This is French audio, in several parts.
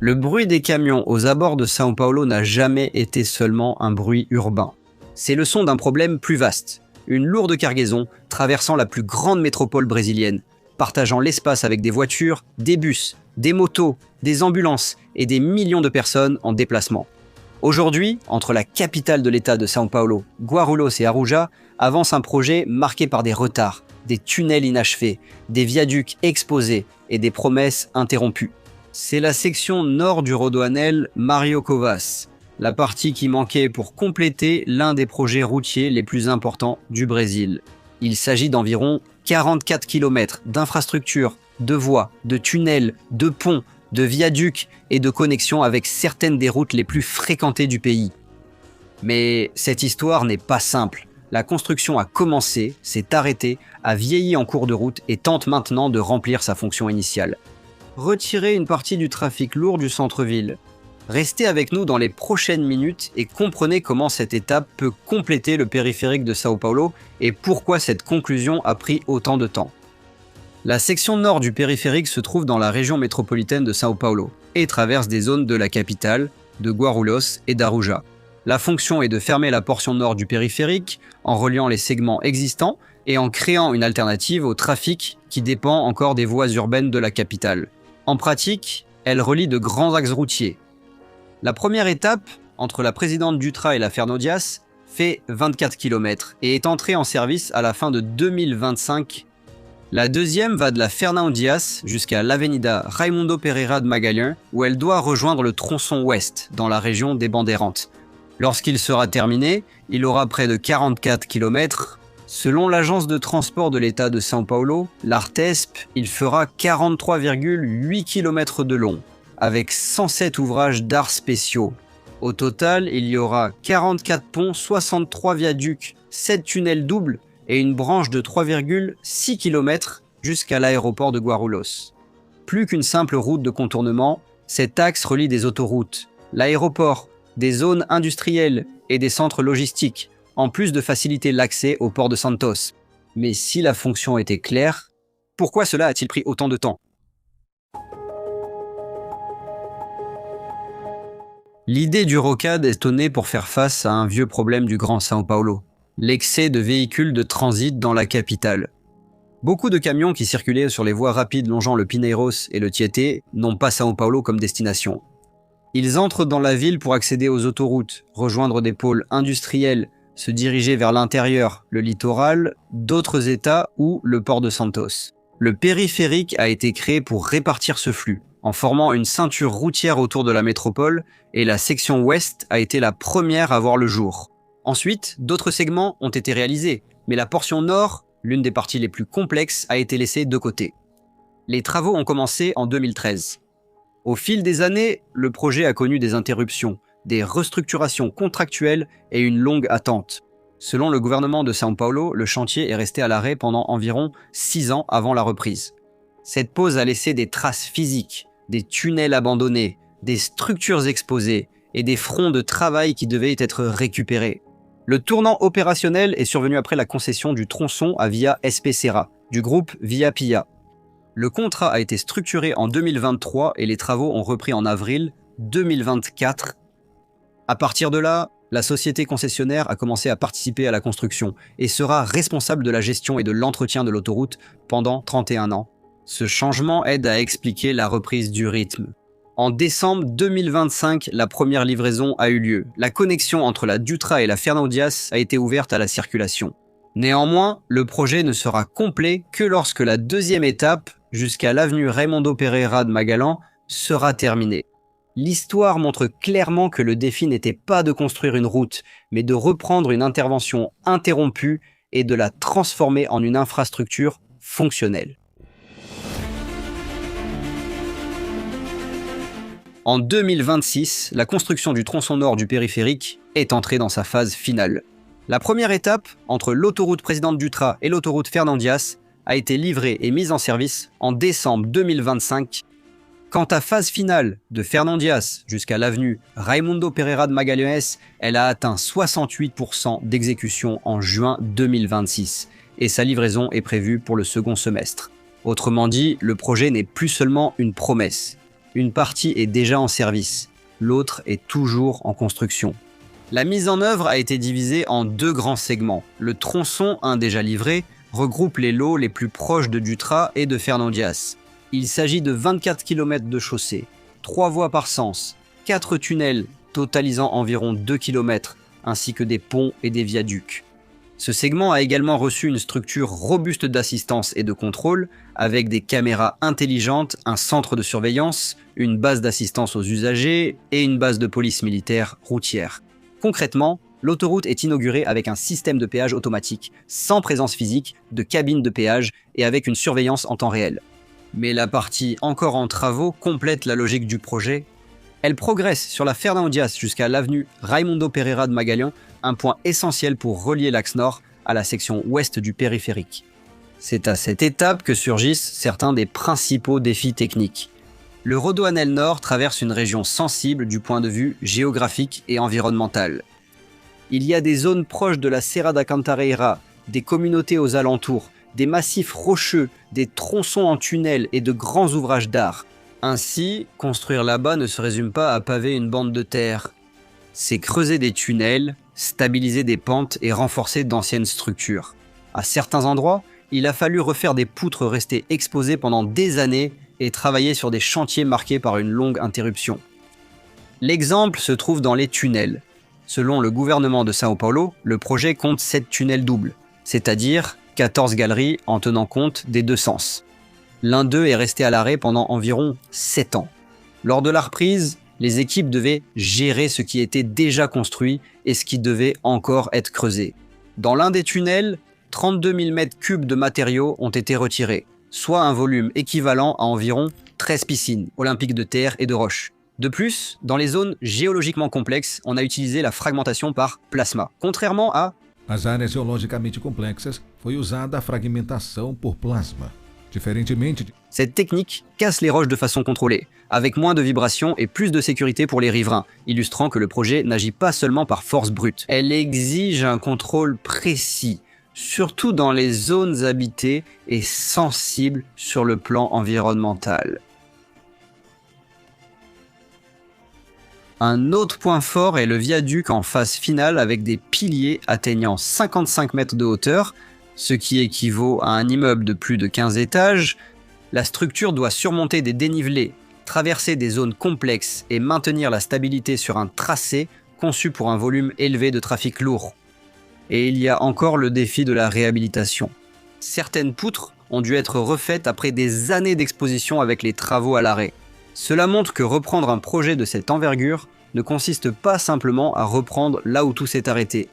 Le bruit des camions aux abords de São Paulo n'a jamais été seulement un bruit urbain. C'est le son d'un problème plus vaste, une lourde cargaison traversant la plus grande métropole brésilienne, partageant l'espace avec des voitures, des bus, des motos, des ambulances et des millions de personnes en déplacement. Aujourd'hui, entre la capitale de l'État de São Paulo, Guarulhos et Arujá, avance un projet marqué par des retards, des tunnels inachevés, des viaducs exposés et des promesses interrompues. C'est la section nord du Rodoanel Mário Covas, la partie qui manquait pour compléter l'un des projets routiers les plus importants du Brésil. Il s'agit d'environ 44 km d'infrastructures, de voies, de tunnels, de ponts, de viaducs et de connexions avec certaines des routes les plus fréquentées du pays. Mais cette histoire n'est pas simple. La construction a commencé, s'est arrêtée, a vieilli en cours de route et tente maintenant de remplir sa fonction initiale. Retirer une partie du trafic lourd du centre-ville. Restez avec nous dans les prochaines minutes et comprenez comment cette étape peut compléter le périphérique de São Paulo et pourquoi cette conclusion a pris autant de temps. La section nord du périphérique se trouve dans la région métropolitaine de São Paulo et traverse des zones de la capitale, de Guarulhos et d'Arujá. La fonction est de fermer la portion nord du périphérique en reliant les segments existants et en créant une alternative au trafic qui dépend encore des voies urbaines de la capitale. En pratique, elle relie de grands axes routiers. La première étape, entre la Présidente Dutra et la Fernão Dias, fait 24 km et est entrée en service à la fin de 2025. La deuxième va de la Fernão Dias jusqu'à l'Avenida Raimundo Pereira de Magalhães, où elle doit rejoindre le tronçon ouest, dans la région des Bandeirantes. Lorsqu'il sera terminé, il aura près de 44 km. Selon l'agence de transport de l'État de São Paulo, l'Artesp, il fera 43,8 km de long, avec 107 ouvrages d'art spéciaux. Au total, il y aura 44 ponts, 63 viaducs, 7 tunnels doubles et une branche de 3,6 km jusqu'à l'aéroport de Guarulhos. Plus qu'une simple route de contournement, cet axe relie des autoroutes, l'aéroport, des zones industrielles et des centres logistiques, en plus de faciliter l'accès au port de Santos. Mais si la fonction était claire, pourquoi cela a-t-il pris autant de temps? L'idée du rocade est née pour faire face à un vieux problème du Grand São Paulo, l'excès de véhicules de transit dans la capitale. Beaucoup de camions qui circulaient sur les voies rapides longeant le Pinheiros et le Tietê n'ont pas São Paulo comme destination. Ils entrent dans la ville pour accéder aux autoroutes, rejoindre des pôles industriels, se diriger vers l'intérieur, le littoral, d'autres États ou le port de Santos. Le périphérique a été créé pour répartir ce flux, en formant une ceinture routière autour de la métropole, et la section ouest a été la première à voir le jour. Ensuite, d'autres segments ont été réalisés, mais la portion nord, l'une des parties les plus complexes, a été laissée de côté. Les travaux ont commencé en 2013. Au fil des années, le projet a connu des interruptions, des restructurations contractuelles et une longue attente. Selon le gouvernement de São Paulo, le chantier est resté à l'arrêt pendant environ 6 ans avant la reprise. Cette pause a laissé des traces physiques, des tunnels abandonnés, des structures exposées et des fronts de travail qui devaient être récupérés. Le tournant opérationnel est survenu après la concession du tronçon à Via SP Serra, du groupe Via Pia. Le contrat a été structuré en 2023 et les travaux ont repris en avril 2024. À partir de là, la société concessionnaire a commencé à participer à la construction et sera responsable de la gestion et de l'entretien de l'autoroute pendant 31 ans. Ce changement aide à expliquer la reprise du rythme. En décembre 2025, la première livraison a eu lieu. La connexion entre la Dutra et la Fernão Dias a été ouverte à la circulation. Néanmoins, le projet ne sera complet que lorsque la deuxième étape, jusqu'à l'avenue Raimundo Pereira de Magalhães, sera terminée. L'histoire montre clairement que le défi n'était pas de construire une route, mais de reprendre une intervention interrompue et de la transformer en une infrastructure fonctionnelle. En 2026, la construction du tronçon nord du périphérique est entrée dans sa phase finale. La première étape, entre l'autoroute Présidente Dutra et l'autoroute Fernão Dias, a été livrée et mise en service en décembre 2025. Quant à phase finale, de Fernão Dias jusqu'à l'avenue Raimundo Pereira de Magalhães, elle a atteint 68% d'exécution en juin 2026 et sa livraison est prévue pour le second semestre. Autrement dit, le projet n'est plus seulement une promesse, Une partie est déjà en service, l'autre est toujours en construction. La mise en œuvre a été divisée en 2 grands segments. Le tronçon 1 déjà livré regroupe les lots les plus proches de Dutra et de Fernandías. Il s'agit de 24 km de chaussée, 3 voies par sens, 4 tunnels totalisant environ 2 km, ainsi que des ponts et des viaducs. Ce segment a également reçu une structure robuste d'assistance et de contrôle, avec des caméras intelligentes, un centre de surveillance, une base d'assistance aux usagers et une base de police militaire routière. Concrètement, l'autoroute est inaugurée avec un système de péage automatique, sans présence physique, de cabines de péage et avec une surveillance en temps réel. Mais la partie encore en travaux complète la logique du projet. Elle progresse sur la Fernandías jusqu'à l'avenue Raimundo Pereira de Magalhães, un point essentiel pour relier l'axe nord à la section ouest du périphérique. C'est à cette étape que surgissent certains des principaux défis techniques. Le Rodoanel Nord traverse une région sensible du point de vue géographique et environnemental. Il y a des zones proches de la Serra da Cantareira, des communautés aux alentours, des massifs rocheux, des tronçons en tunnel et de grands ouvrages d'art. Ainsi, construire là-bas ne se résume pas à paver une bande de terre. C'est creuser des tunnels, stabiliser des pentes et renforcer d'anciennes structures. À certains endroits, il a fallu refaire des poutres restées exposées pendant des années et travailler sur des chantiers marqués par une longue interruption. L'exemple se trouve dans les tunnels. Selon le gouvernement de São Paulo, le projet compte 7 tunnels doubles, c'est-à-dire 14 galeries en tenant compte des 2 sens. L'un d'eux est resté à l'arrêt pendant environ 7 ans. Lors de la reprise, les équipes devaient gérer ce qui était déjà construit et ce qui devait encore être creusé. Dans l'un des tunnels, 32 000 m3 de matériaux ont été retirés, soit un volume équivalent à environ 13 piscines olympiques de terre et de roches. De plus, dans les zones géologiquement complexes, on a utilisé la fragmentation par plasma, contrairement à Nas áreas geologicamente complexas, foi usada a fragmentação por plasma. Diferentemente de... Cette technique casse les roches de façon contrôlée, avec moins de vibrations et plus de sécurité pour les riverains, illustrant que le projet n'agit pas seulement par force brute. Elle exige un contrôle précis, surtout dans les zones habitées et sensibles sur le plan environnemental. Un autre point fort est le viaduc en phase finale avec des piliers atteignant 55 mètres de hauteur, ce qui équivaut à un immeuble de plus de 15 étages. La structure doit surmonter des dénivelés, traverser des zones complexes et maintenir la stabilité sur un tracé conçu pour un volume élevé de trafic lourd. Et il y a encore le défi de la réhabilitation. Certaines poutres ont dû être refaites après des années d'exposition avec les travaux à l'arrêt. Cela montre que reprendre un projet de cette envergure ne consiste pas simplement à reprendre là où tout s'est arrêté.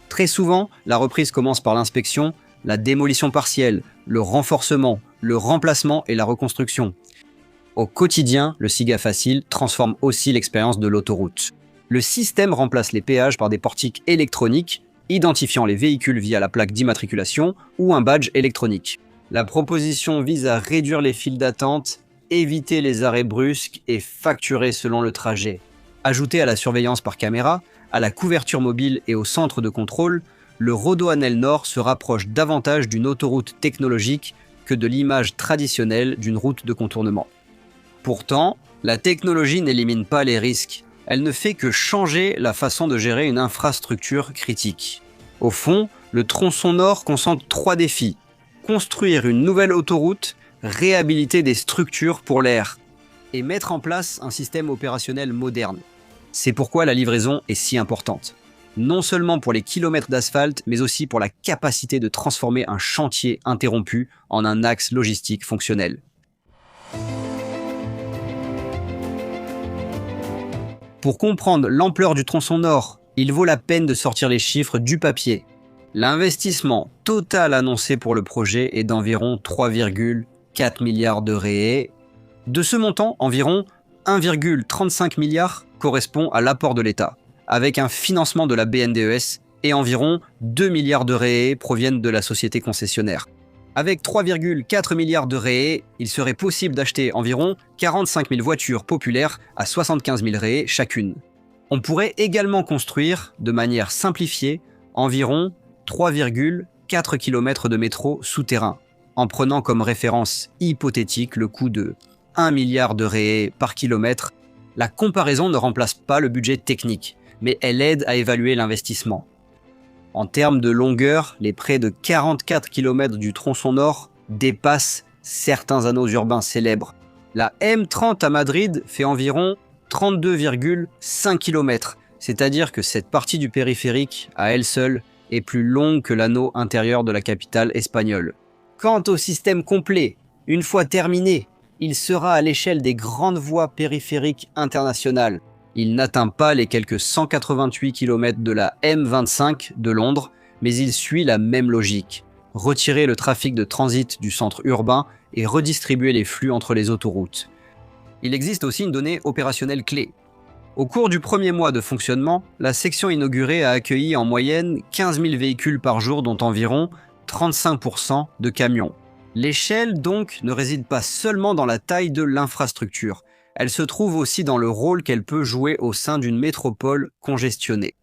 Très souvent, la reprise commence par l'inspection, la démolition partielle, le renforcement, le remplacement et la reconstruction. Au quotidien, le SIGA Facile transforme aussi l'expérience de l'autoroute. Le système remplace les péages par des portiques électroniques, identifiant les véhicules via la plaque d'immatriculation ou un badge électronique. La proposition vise à réduire les files d'attente, éviter les arrêts brusques et facturer selon le trajet. Ajouté à la surveillance par caméra, à la couverture mobile et au centre de contrôle, le Rodoanel Nord se rapproche davantage d'une autoroute technologique que de l'image traditionnelle d'une route de contournement. Pourtant, la technologie n'élimine pas les risques. Elle ne fait que changer la façon de gérer une infrastructure critique. Au fond, le tronçon nord concentre 3 défis. Construire une nouvelle autoroute, réhabiliter des structures pour l'air et mettre en place un système opérationnel moderne. C'est pourquoi la livraison est si importante. Non seulement pour les kilomètres d'asphalte, mais aussi pour la capacité de transformer un chantier interrompu en un axe logistique fonctionnel. Pour comprendre l'ampleur du tronçon nord, il vaut la peine de sortir les chiffres du papier. L'investissement total annoncé pour le projet est d'environ 3,4 milliards de réais. De ce montant, environ 1,35 milliard correspond à l'apport de l'État, avec un financement de la BNDES, et environ 2 milliards de réais proviennent de la société concessionnaire. Avec 3,4 milliards de réais, il serait possible d'acheter environ 45 000 voitures populaires à 75 000 réais chacune. On pourrait également construire, de manière simplifiée, environ 3,4 km de métro souterrain, en prenant comme référence hypothétique le coût de 1 milliard de réais par kilomètre, la comparaison ne remplace pas le budget technique, mais elle aide à évaluer l'investissement. En termes de longueur, les près de 44 km du tronçon nord dépassent certains anneaux urbains célèbres. La M30 à Madrid fait environ 32,5 km, c'est-à-dire que cette partie du périphérique, à elle seule, est plus longue que l'anneau intérieur de la capitale espagnole. Quant au système complet, une fois terminé, il sera à l'échelle des grandes voies périphériques internationales. Il n'atteint pas les quelques 188 km de la M25 de Londres, mais il suit la même logique. Retirer le trafic de transit du centre urbain et redistribuer les flux entre les autoroutes. Il existe aussi une donnée opérationnelle clé. Au cours du premier mois de fonctionnement, la section inaugurée a accueilli en moyenne 15 000 véhicules par jour, dont environ 35% de camions. L'échelle, donc, ne réside pas seulement dans la taille de l'infrastructure. Elle se trouve aussi dans le rôle qu'elle peut jouer au sein d'une métropole congestionnée.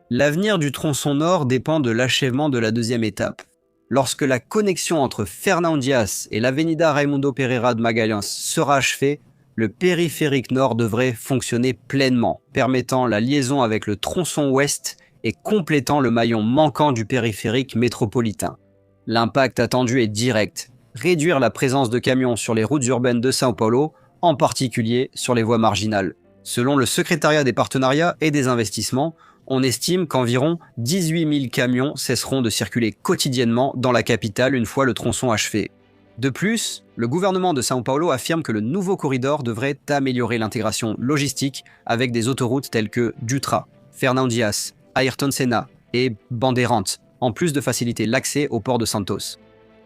L'avenir du tronçon nord dépend de l'achèvement de la deuxième étape. Lorsque la connexion entre Fernão Dias et l'Avenida Raimundo Pereira de Magalhães sera achevée, le périphérique nord devrait fonctionner pleinement, permettant la liaison avec le tronçon ouest et complétant le maillon manquant du périphérique métropolitain. L'impact attendu est direct: réduire la présence de camions sur les routes urbaines de São Paulo, en particulier sur les voies marginales. Selon le secrétariat des partenariats et des investissements, on estime qu'environ 18 000 camions cesseront de circuler quotidiennement dans la capitale une fois le tronçon achevé. De plus, le gouvernement de São Paulo affirme que le nouveau corridor devrait améliorer l'intégration logistique avec des autoroutes telles que Dutra, Fernão Dias, Ayrton Senna et Bandeirantes, en plus de faciliter l'accès au port de Santos.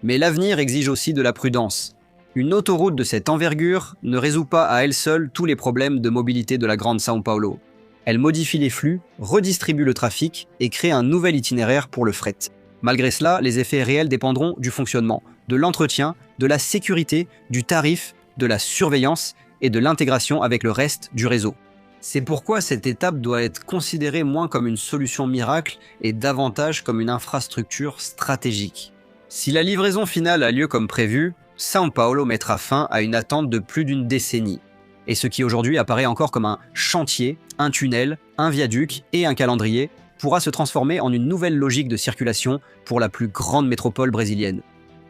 Mais l'avenir exige aussi de la prudence. Une autoroute de cette envergure ne résout pas à elle seule tous les problèmes de mobilité de la grande São Paulo. Elle modifie les flux, redistribue le trafic et crée un nouvel itinéraire pour le fret. Malgré cela, les effets réels dépendront du fonctionnement, de l'entretien, de la sécurité, du tarif, de la surveillance et de l'intégration avec le reste du réseau. C'est pourquoi cette étape doit être considérée moins comme une solution miracle et davantage comme une infrastructure stratégique. Si la livraison finale a lieu comme prévu, São Paulo mettra fin à une attente de plus d'une décennie. Et ce qui aujourd'hui apparaît encore comme un chantier, un tunnel, un viaduc et un calendrier pourra se transformer en une nouvelle logique de circulation pour la plus grande métropole brésilienne.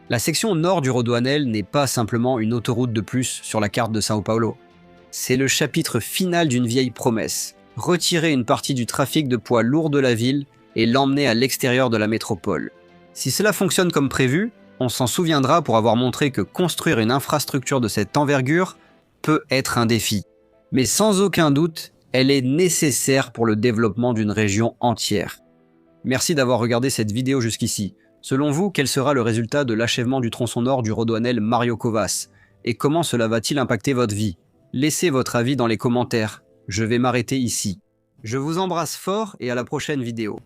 La section nord du Rodoanel n'est pas simplement une autoroute de plus sur la carte de São Paulo. C'est le chapitre final d'une vieille promesse: retirer une partie du trafic de poids lourds de la ville et l'emmener à l'extérieur de la métropole. Si cela fonctionne comme prévu, on s'en souviendra pour avoir montré que construire une infrastructure de cette envergure peut être un défi. Mais sans aucun doute, elle est nécessaire pour le développement d'une région entière. Merci d'avoir regardé cette vidéo jusqu'ici. Selon vous, quel sera le résultat de l'achèvement du tronçon nord du Rodoanel Mário Covas? Et comment cela va-t-il impacter votre vie? Laissez votre avis dans les commentaires. Je vais m'arrêter ici. Je vous embrasse fort et à la prochaine vidéo.